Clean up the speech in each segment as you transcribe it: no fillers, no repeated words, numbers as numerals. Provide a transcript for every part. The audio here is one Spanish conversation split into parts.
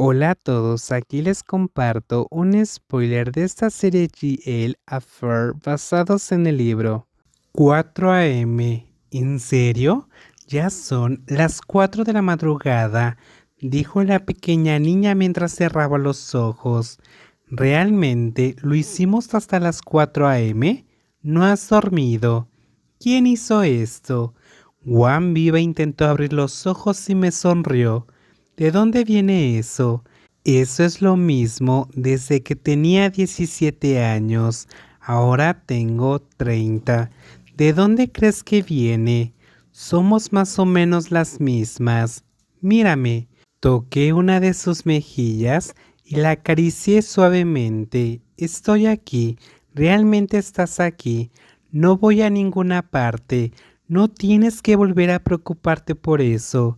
Hola a todos, aquí les comparto un spoiler de esta serie GL Affair basados en el libro 4 AM. ¿En serio? Ya son las 4 de la madrugada, dijo la pequeña niña mientras cerraba los ojos. ¿Realmente lo hicimos hasta las 4 AM? ¿No has dormido? ¿Quién hizo esto? Juan Viva intentó abrir los ojos y me sonrió. ¿De dónde viene eso? Eso es lo mismo desde que tenía 17 años. Ahora tengo 30. ¿De dónde crees que viene? Somos más o menos las mismas. Mírame. Toqué una de sus mejillas y la acaricié suavemente. Estoy aquí. Realmente estás aquí. No voy a ninguna parte. No tienes que volver a preocuparte por eso.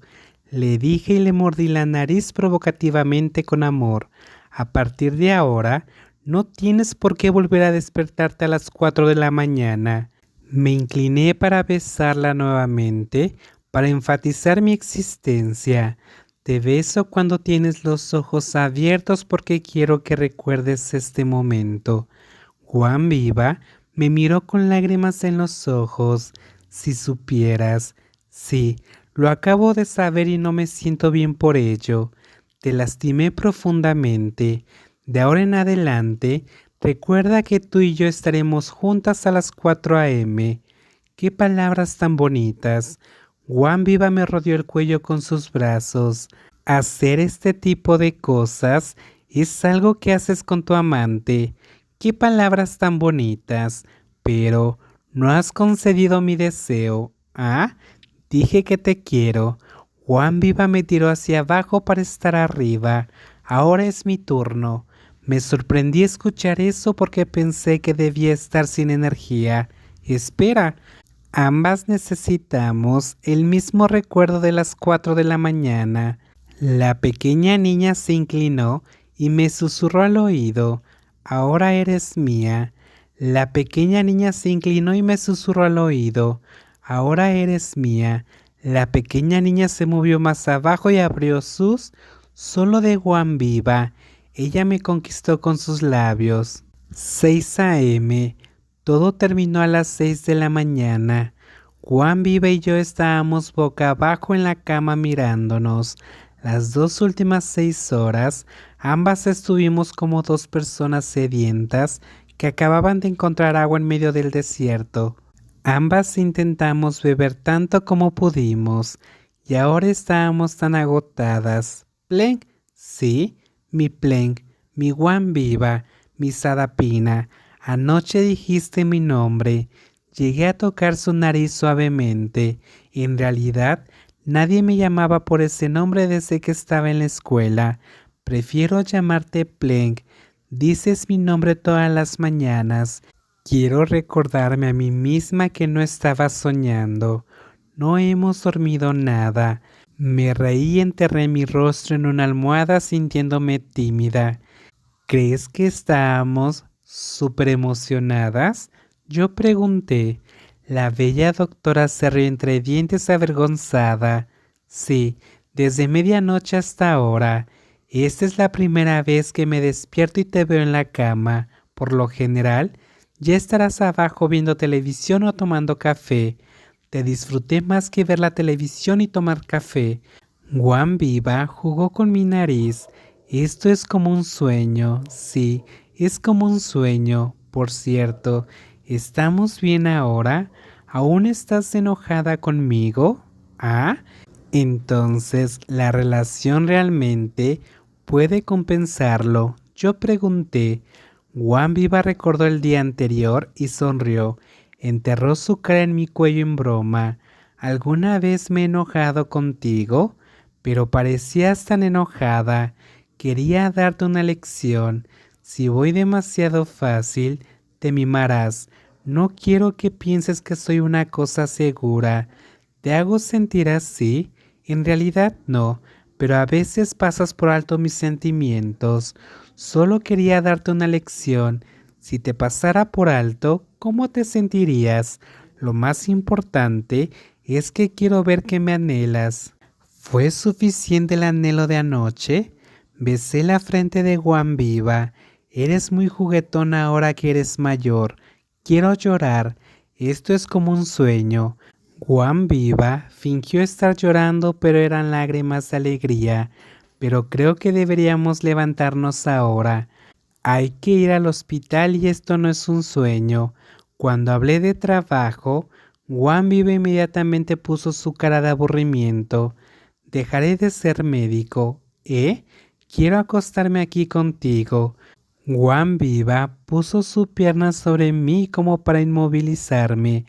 Le dije y le mordí la nariz provocativamente con amor. A partir de ahora, no tienes por qué volver a despertarte a las 4 de la mañana. Me incliné para besarla nuevamente, para enfatizar mi existencia. Te beso cuando tienes los ojos abiertos porque quiero que recuerdes este momento. Juan Viva me miró con lágrimas en los ojos. Si supieras, sí, lo acabo de saber y no me siento bien por ello. Te lastimé profundamente. De ahora en adelante, recuerda que tú y yo estaremos juntas a las 4 AM. ¡Qué palabras tan bonitas! Juan Viva me rodeó el cuello con sus brazos. Hacer este tipo de cosas es algo que haces con tu amante. ¡Qué palabras tan bonitas! Pero no has concedido mi deseo. ¿Ah? Dije que te quiero. Juan Viva me tiró hacia abajo para estar arriba. Ahora es mi turno. Me sorprendí escuchar eso porque pensé que debía estar sin energía. Espera, ambas necesitamos el mismo recuerdo de las 4 de la mañana. La pequeña niña se inclinó y me susurró al oído. Ahora eres mía. La pequeña niña se inclinó y me susurró al oído. Ahora eres mía. La pequeña niña se movió más abajo y abrió sus solo de Juan Viva. Ella me conquistó con sus labios. 6 AM. Todo terminó a las 6 de la mañana. Juan Viva y yo estábamos boca abajo en la cama mirándonos. Las 2 últimas 6 horas, ambas estuvimos como dos personas sedientas que acababan de encontrar agua en medio del desierto. Ambas intentamos beber tanto como pudimos y ahora estábamos tan agotadas. Plenk, sí, mi Plenk, mi Juan Viva, mi Sadapina. Anoche dijiste mi nombre. Llegué a tocar su nariz suavemente. En realidad, nadie me llamaba por ese nombre desde que estaba en la escuela. Prefiero llamarte Plenk. Dices mi nombre todas las mañanas. Quiero recordarme a mí misma que no estaba soñando. No hemos dormido nada. Me reí y enterré mi rostro en una almohada sintiéndome tímida. ¿Crees que estábamos súper emocionadas? Yo pregunté. La bella doctora se rió entre dientes avergonzada. Sí, desde medianoche hasta ahora. Esta es la primera vez que me despierto y te veo en la cama. Por lo general, ya estarás abajo viendo televisión o tomando café. Te disfruté más que ver la televisión y tomar café. Juan Viva jugó con mi nariz. Esto es como un sueño, sí, es como un sueño. Por cierto, ¿estamos bien ahora? ¿Aún estás enojada conmigo? ¿Ah? Entonces, ¿la relación realmente puede compensarlo? Yo pregunté. Juan Viva recordó el día anterior y sonrió. Enterró su cara en mi cuello en broma. ¿Alguna vez me he enojado contigo? Pero parecías tan enojada. Quería darte una lección. Si voy demasiado fácil, te mimarás. No quiero que pienses que soy una cosa segura. ¿Te hago sentir así? En realidad no, pero a veces pasas por alto mis sentimientos. Solo quería darte una lección. Si te pasara por alto, ¿cómo te sentirías? Lo más importante es que quiero ver que me anhelas. ¿Fue suficiente el anhelo de anoche? Besé la frente de Juan Viva. Eres muy juguetón ahora que eres mayor. Quiero llorar. Esto es como un sueño. Juan Viva fingió estar llorando, pero eran lágrimas de alegría. Pero creo que deberíamos levantarnos ahora. Hay que ir al hospital y esto no es un sueño. Cuando hablé de trabajo, Juan Viva inmediatamente puso su cara de aburrimiento. Dejaré de ser médico, ¿eh? Quiero acostarme aquí contigo. Juan Viva puso su pierna sobre mí como para inmovilizarme.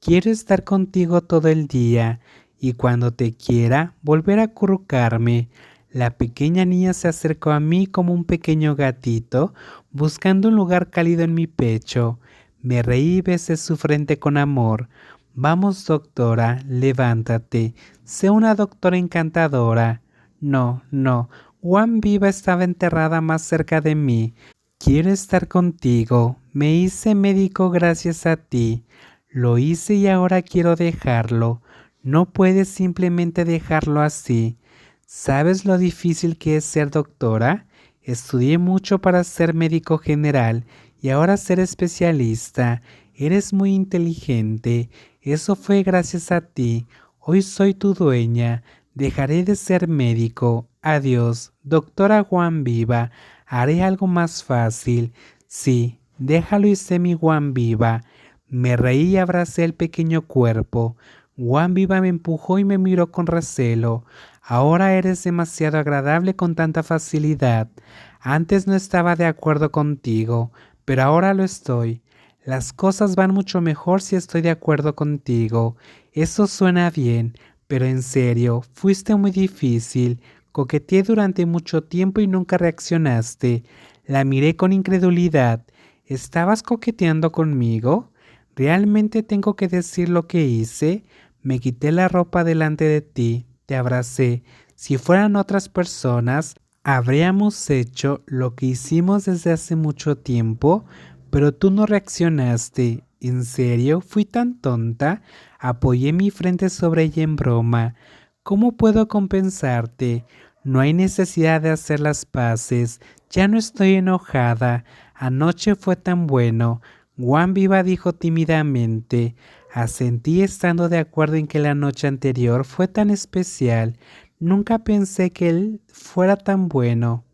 Quiero estar contigo todo el día y cuando te quiera volver a acurrucarme. La pequeña niña se acercó a mí como un pequeño gatito, buscando un lugar cálido en mi pecho. Me reí y besé su frente con amor. Vamos, doctora, levántate. Sé una doctora encantadora. No, no. Juan Viva estaba enterrada más cerca de mí. Quiero estar contigo. Me hice médico gracias a ti. Lo hice y ahora quiero dejarlo. No puedes simplemente dejarlo así. ¿Sabes lo difícil que es ser doctora? Estudié mucho para ser médico general y ahora ser especialista. Eres muy inteligente. Eso fue gracias a ti. Hoy soy tu dueña. Dejaré de ser médico. Adiós, doctora Juan Viva. Haré algo más fácil. Sí, déjalo y sé mi Juan Viva. Me reí y abracé el pequeño cuerpo. Juan Viva me empujó y me miró con recelo. Ahora eres demasiado agradable con tanta facilidad. Antes no estaba de acuerdo contigo, pero ahora lo estoy. Las cosas van mucho mejor si estoy de acuerdo contigo. Eso suena bien, pero en serio, fuiste muy difícil. Coqueteé durante mucho tiempo y nunca reaccionaste. La miré con incredulidad. ¿Estabas coqueteando conmigo? ¿Realmente tengo que decir lo que hice? Me quité la ropa delante de ti, te abracé. Si fueran otras personas, habríamos hecho lo que hicimos desde hace mucho tiempo, pero tú no reaccionaste. ¿En serio? ¿Fui tan tonta? Apoyé mi frente sobre ella en broma. ¿Cómo puedo compensarte? No hay necesidad de hacer las paces. Ya no estoy enojada. Anoche fue tan bueno. Juan Viva dijo tímidamente. Asentí estando de acuerdo en que la noche anterior fue tan especial. Nunca pensé que él fuera tan bueno.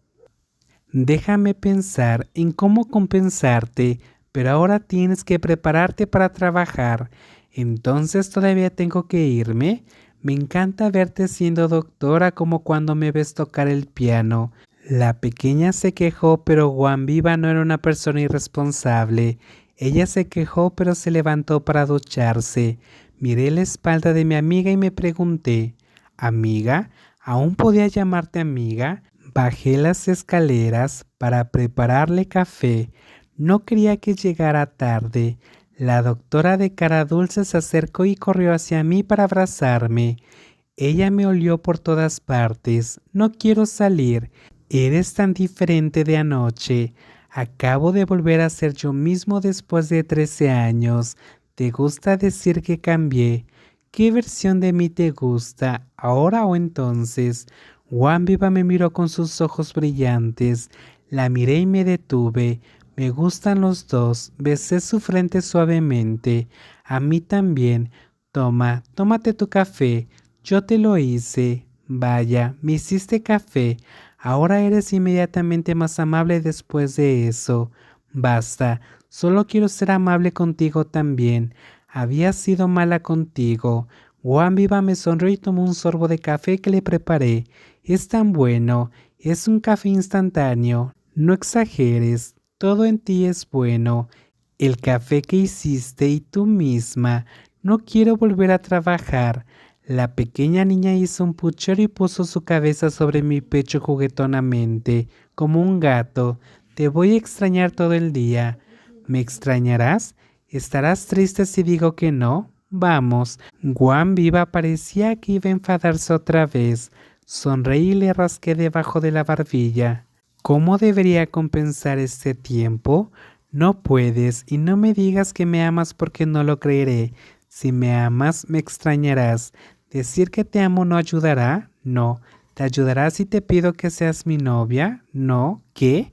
Déjame pensar en cómo compensarte, pero ahora tienes que prepararte para trabajar. Entonces todavía tengo que irme. Me encanta verte siendo doctora como cuando me ves tocar el piano. La pequeña se quejó, pero Juan Viva no era una persona irresponsable. Ella se quejó, pero se levantó para ducharse. Miré la espalda de mi amiga y me pregunté, ¿amiga? ¿Aún podía llamarte amiga? Bajé las escaleras para prepararle café. No quería que llegara tarde. La doctora de cara dulce se acercó y corrió hacia mí para abrazarme. Ella me olió por todas partes. No quiero salir. Eres tan diferente de anoche. Acabo de volver a ser yo mismo después de 13 años. ¿Te gusta decir que cambié? ¿Qué versión de mí te gusta, ahora o entonces? Juan Viva me miró con sus ojos brillantes. La miré y me detuve. Me gustan los dos. Besé su frente suavemente. A mí también. Toma, tómate tu café. Yo te lo hice. Vaya, me hiciste café. Ahora eres inmediatamente más amable después de eso. Basta, solo quiero ser amable contigo también. Había sido mala contigo. Juan Viva me sonrió y tomó un sorbo de café que le preparé. Es tan bueno, es un café instantáneo. No exageres, todo en ti es bueno. El café que hiciste y tú misma. No quiero volver a trabajar. La pequeña niña hizo un puchero y puso su cabeza sobre mi pecho juguetonamente, como un gato. Te voy a extrañar todo el día. ¿Me extrañarás? ¿Estarás triste si digo que no? Vamos. Juan Viva parecía que iba a enfadarse otra vez. Sonreí y le rasqué debajo de la barbilla. ¿Cómo debería compensar este tiempo? No puedes, y no me digas que me amas porque no lo creeré. Si me amas, me extrañarás. ¿Decir que te amo no ayudará? No. ¿Te ayudará si te pido que seas mi novia? No, ¿qué?